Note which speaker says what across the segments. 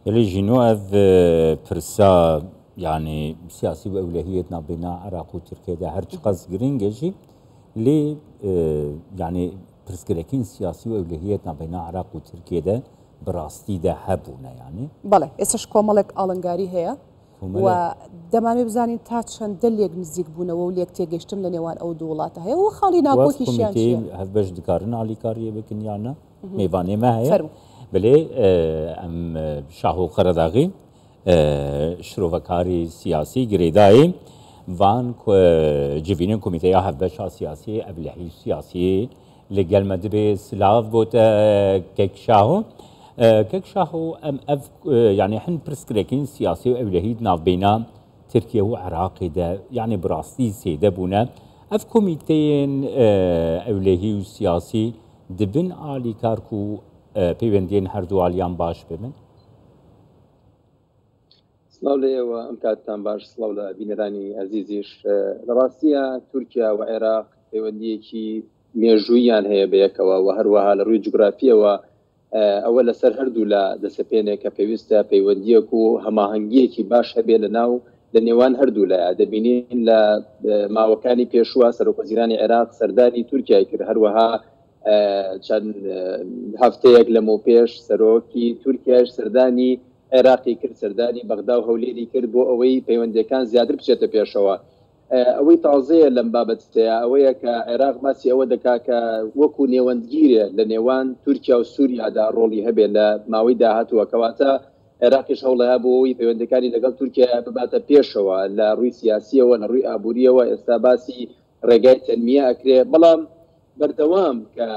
Speaker 1: يلي جينو اف برسا يعني سياسي واولوياتنا بين العراق وتركيا ده هرج قص جرينجي لي يعني برسكريكين سياسي واولوياتنا بين العراق وتركيا ده براستي ده هبونا يعني
Speaker 2: بله اسش كومالك آلنگاری هيا و دمانه بزانین تا چند دلیگ نزدیک بوونه و لیک تیگشتن لنیوان او دولات هیا و خالی ناکوکی شیان شیان
Speaker 1: هف باش دکارن علی کاریه بکن یانا میوانه ما هیا بله ام شاهو قرداغی شروفکاری سیاسی گریدایی وان جوینن کمیته هف باش سیاسی ابلهی سیاسی لجل مدبي سلاف بوت كيك شاهو كيك شاهو ام اف يعني حن برسكريكين سياسي واولهيد ناف بينا تركيا وعراق ده يعني براستي سيده بونا اف كوميتين اولهي وسياسي دبن علي كاركو بيوندين هردو عليان باش بمن
Speaker 3: سلاولي وامكاتان باش سلاولا بينراني عزيزيش لراستيا تركيا وعراق بيونديكي مێژوویان هەیە بەیەکەوە و هەروەها لە ڕووی جوگرافیەوە ئەوە لەسەر هەردوو لە دەسەپێنێک کە پێویستە پەیوەندیەک و هەماهەنگیەکی باش هەبێ لە نێوان هەردوو لایە دەبینین لە ماوەکانی پێشوە سەرۆکوەزیرانی عێراق سەردانی تورکیای کرد هەروەها چەند هەفتەیەک لەمە پێش سەرۆکی تورکیاش سەردانی عێراقی کرد سەردانی بەغدا و هەولێری کرد بۆ ئەوەی پەیوەندیەکان زیاتر بچێتە پێشەوە ئەوەی تازەیە لەم بابەتەیە ئەوەیە کە عێراق ماسی ئەوە دەکا کە وەکو نێوەندگیرێ لە نێوان تورکیا و سووریادا ڕۆڵی هەبێ لە ماوەی داهاتووە کەواتە عێراقیش هەوڵەیە بۆەوەی پەیوەندەکانی لەگەڵ تورکیا بباتە پێشەوە لە ڕووی سیاسیەوە لە ڕووی ئابووریەوە ئێستا باسی ڕێگای تەنمیە ئەکرێ بەڵام بەردەوام کە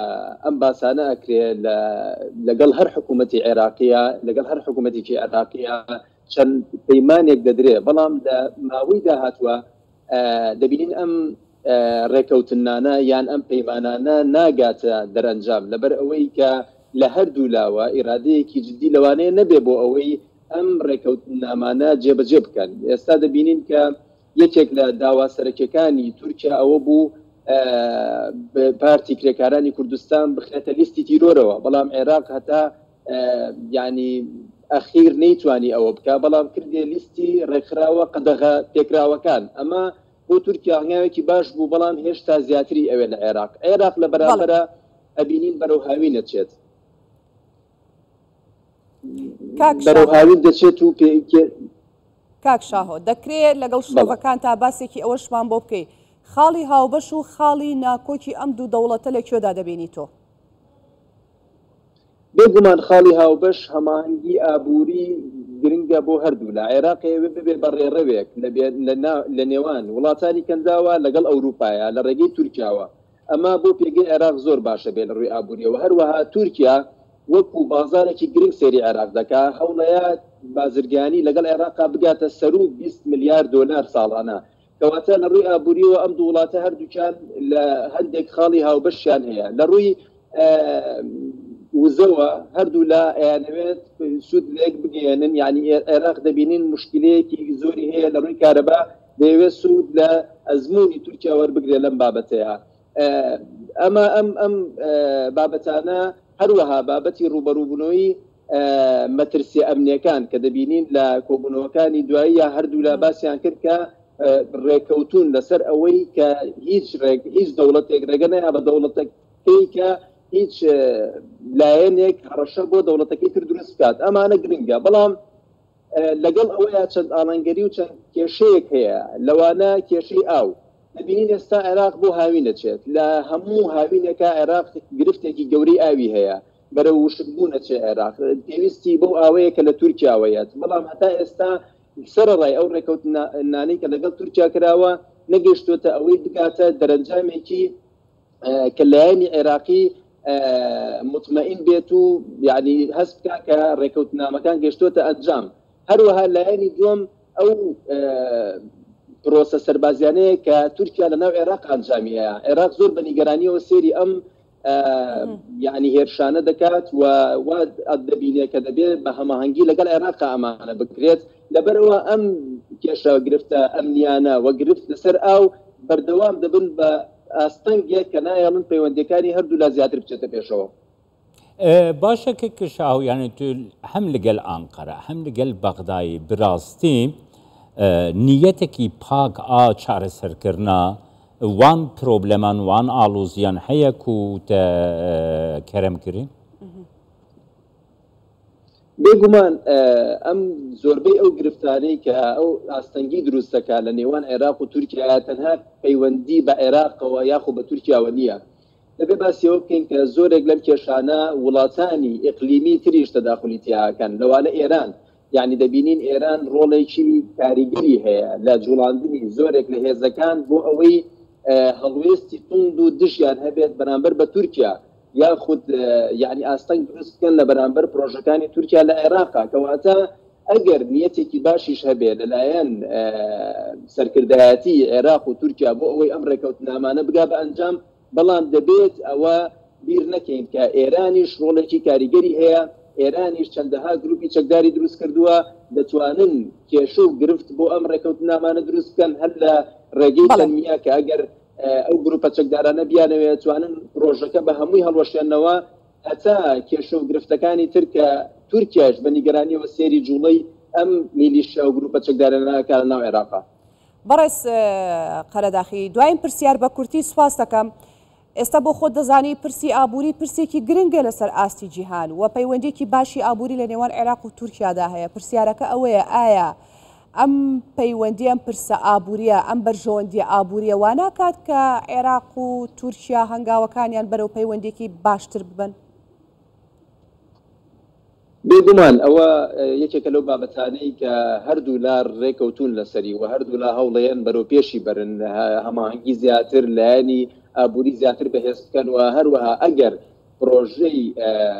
Speaker 3: ئەم باسانە ئەکرێ لەگەڵ هەر حکوومەتی عێراقیە لەگەڵ هەر حکوومەتێکی عێراقیە چەند پەیمانێک دەدرێ بەڵام لە ماوەی داهاتووە دەبینین ئەم ڕێکەوتنانە یان ئەم پەیمانانە ناگاتە دەرەنجام لەبەر ئەوەی کە لە هەردوو لاوە ئیرادەیەکی جددی لەوانەیە نەبێ بۆ ئەوەی ئەم ڕێکەوتنامانە جێبەجێ بکەن ئێستا دەبینین کە یەکێک لە داوا سەرەکیەکانی تورکیا ئەوە بوو پارتی کرێکارانی کوردستان بخرێتە لیستی تیرۆرەوە بەڵام عێراق هەتا ینی ئەخیر نەیتوانی ئەوە بکە بەڵام کردێ لیستی ڕێکخراوە قەدەغە تێکراوەکان ئەمە بۆ تورکیا هەنگاوێکی باش بوو بەڵام هێشتا زیاتری ئەوێ لە عێراق لە بەرامبەرە ئەبینین بەرەو هاوی نەچێت بەرەو هاوی دەچێت و
Speaker 2: کاک شاهۆ دەکرێت لەگەڵ شۆڤەکان تا باسێکی ئەوەشمان بۆ بکەیت خاڵی هاوبەش و خاڵی ناکۆکی ئەم دوو دەوڵەتە لەکوێدا دەبینی تۆ
Speaker 3: بێگومان خاڵی هاوبەش هەماهەنگی ئابووری گرنگە بۆ هەردوو لە عێراقی ببێ بەڕێڕەوێک لە نێوان وڵاتانی کەنداوە لەگەڵ ئەوروپایە لە ڕێگەی تورکیاوە ئەمە بۆ پێگەی عێراق زۆر باشە بێ لە ڕووی ئابووریەوە هەروەها تورکیا وەکو بازارێکی گرنگ سێری عێراق دەکا هەوڵەیە بازرگانی لەگەڵ عێراقا بگاتە سەر و 20 ملیار دۆلار ساڵانە کەواتە لە ڕووی ئابووریەوە ئەم دوو وڵاتە هەردووکیان لە هەندێک خاڵی هاوبەشیان هەیە لە ڕووی وزەوە هەردوو لا ئەیانەوێت سوود لێک بگەێنن ینی عێراق دەبینین مشکلەیەکی زۆری هەیە لە ڕووی کارەبا دەیەوێت سوود لە ئەزمموی تورکیا وەربگرێ لەم بابەتەیە ئەمە ئەم بابەتانە هەروەها بابەتی ڕوبەڕووبوونەوەی مەترسی ئەمنیەکان کە دەبینین لە کۆبوونەوەکانی دوایی یا هەردوو لە باسییان کرد کە ڕێکەوتون لەسەر ئەوەی کە هیچ دەوڵەتێک ڕێگەنەیە بە دەوڵەتەکەی کە هیچ لایەنێک هەڕەشە بۆ دەوڵەتەکەی تر دروست بکات ئەمانە گرنگە بەڵام لەگەڵ ئەوەیە چەند ئاڵنگەری و چەند کێشەیەک هەیە لەوانە کێشەی ئاو دەبینین ئێستا عێراق بۆ هاوی نەچێت لە هەموو هاوینێکە عێراق گرفتێکی گەورەی ئاوی هەیە بەرە وشکبوو نەچێ عێراق پێویستی بەو ئاوەیە کە لە تورکیاوەیەت بەڵام هەتا ئێستا سەرڕای ئەو ڕێکەوتنانەی کە لەگەڵ تورکیا کراوە نەگەیشتوتە ئەوەی بگاتە دەرەنجامێکی کە لایەنی عێراقی مطمئن بێت و یعنی هەست بکە کە ڕێکەوتنامەکان گەشتوتە ئەنجام هەروەها لایەنی دووەم ئەو پرۆسە سەربازیانەیە کە تورکیا لە ناو عێراق ئەنجامیە عێراق زۆر بە نیگەرانیەوە سێری ئەم یعنی هێرشانە دەکات و دەبینێت کە دەبێت بە هەماهەنگی لەگەڵ عێراق ئەمانە بکرێت لەبەرەوە ئەم کێشە گرفتە ئەمنیانە وە گرفت لەسەر ئاو بەردەوام دەبن بە ئاستەنگێک کە نایەڵن پەیوەندەکانی هەردوو لا زیاتر بچێتە پێشەوە
Speaker 1: باشا كيك شاهو يعني هم لقل أنقرة هم لقل بغداد براستي نيتك باك چاره سرکرنا وان پروبلمان وان آلوزیان هیا کو کرم کری؟
Speaker 3: بێگومان ئەم زۆربەی ئەو گرفتانەی کە ئەو ئاستەنگی دروستەکە لە نێوان عێراق و تورکیا تەنها پەیوەندی بە عێراقەوە یاخو بە تورکیاوە نییە. دەبێ باسیەوە بکەین کە زۆرێک لەم کێشانە وڵاتانی ئیقلیمی تریش تەداخلی تیاکەن لەوانە ئێران یعنی دەبینین ئێران ڕۆڵێکی کاریگەری هەیە لە جوڵاندنی زۆرێک لە هێزەکان بۆ ئەوەی هەڵوێستی توند و دژیان هەبێت بەرامبەر بە تورکیا یاخود یعنی ئاستەنگ دروست بکەن لە بەرامبەر پرۆژەکانی تورکیا لە عێراقا کەواتە ئەگەر نیەتێکی باشیش هەبێت لەلایەن سەرکردایەتی عێراق و تورکیا بۆ ئەوەی ئەم ڕێکەوتنامانە بگا بە ئەنجام بەڵام دەبێت ئەوە بیر نەکەین کە ئێرانیش ڕۆڵێکی کاریگەری هەیە ئێرانیش چەندەها گروپی چەکداری دروست کردووە دەتوانن کێشە و گرفت بۆ ئەم ڕێکەوتنامانە دروست بکەن هەر لە ڕێگەی تەنمیە کە ئەگەر ئەو گروپە چەکدارانە بیانەوێت توانن پرۆژەکە بە هەمووی هەڵوەشێنەوە هەتا کێشە و گرفتەکانی ترکە تورکیاش بە نیگەرانیەوە سێری جوڵەی ئەم میلیشیا و گروپە چەکدارانەکە لە ناو عێراقا.
Speaker 2: بەڕێز قەرەداخی دوایین پرسیار بە کورتی سوپاس دەکەم. ئێستا بۆ خۆت دەزانی پرسی ئابووری پرسێکی گرنگە لەسەر ئاستی جیهان و پەیوەندێکی باشی ئابووری لە نێوان عێراق و تورکیادا هەیە. پرسیارەکە ئەوەیە ئایا ئەم پەیوەندی ئەم پرسە ئابووریە ئەم بەرژەوەندی ئابووریە واناکات کە عێراق و تورکیا هەنگاوەکانیان بەرەو پەیوەندێکی باشتر ببن؟
Speaker 3: بێگومان ئەوە یەکێکە لەو بابەتانەی کە هەردوو لار ڕێکەوتون لەسەری و هەردوو لا هەوڵەیەن بەرەو پێشی برن هەماهەنگی زیاتر لایەنی ئابووری زیاتر بەهێز بکەن و هەروەها ئەگەر پرۆژەی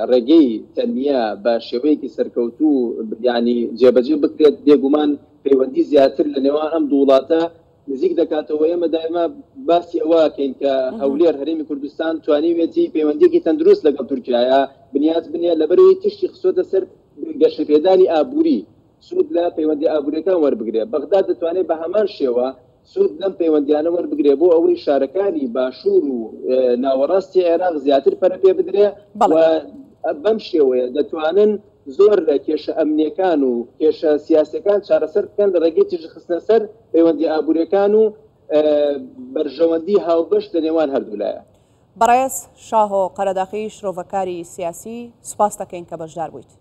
Speaker 3: ڕێگەی تەنمیە بە شێوەیەکی سەرکەوتوو ینی جێبەجێ بکرێت بێگومان پەیوەندی زیاتر لە نێوان ئەم دوو وڵاتە نزیک دەکاتەوە. ئێمە دائما باسی ئەوەکەین کە هەولێر هەرێمی کوردستان توانیوێتی پەیوەندیەکی تەندروست لەگەڵ تورکیایە بنیاد بنێ لەبەرەوەی تشتی خسۆتە سەر گەشەپێدانی ئابووری سوود لە پەیوەندی ئابووریەکان وەربگرێت. بەغداد دەتوانێت بە هەمان شێوە سوود لەم پەیوەندیانە وەربگرێ بۆ ئەوەی شارەکانی باشوور و ناوەڕاستی عێراق زیاتر پەرە پێ بدرێ و بەم شێوەیە دەتوانن زۆر لە کێشە ئەمنیەکان و کێشە سیاسەکان چارەسەر بکەن لە ڕێگەی تیژ خستنە سەر پەیوەندی ئابووریەکان و بەرژەوەندی هاوبەش لە نێوان هەردوولایە.
Speaker 2: بەڕێز شاهۆ قەرەداخی شرۆڤەکاری سیاسی سوپاس دەکەین کە بەشدار بوویت.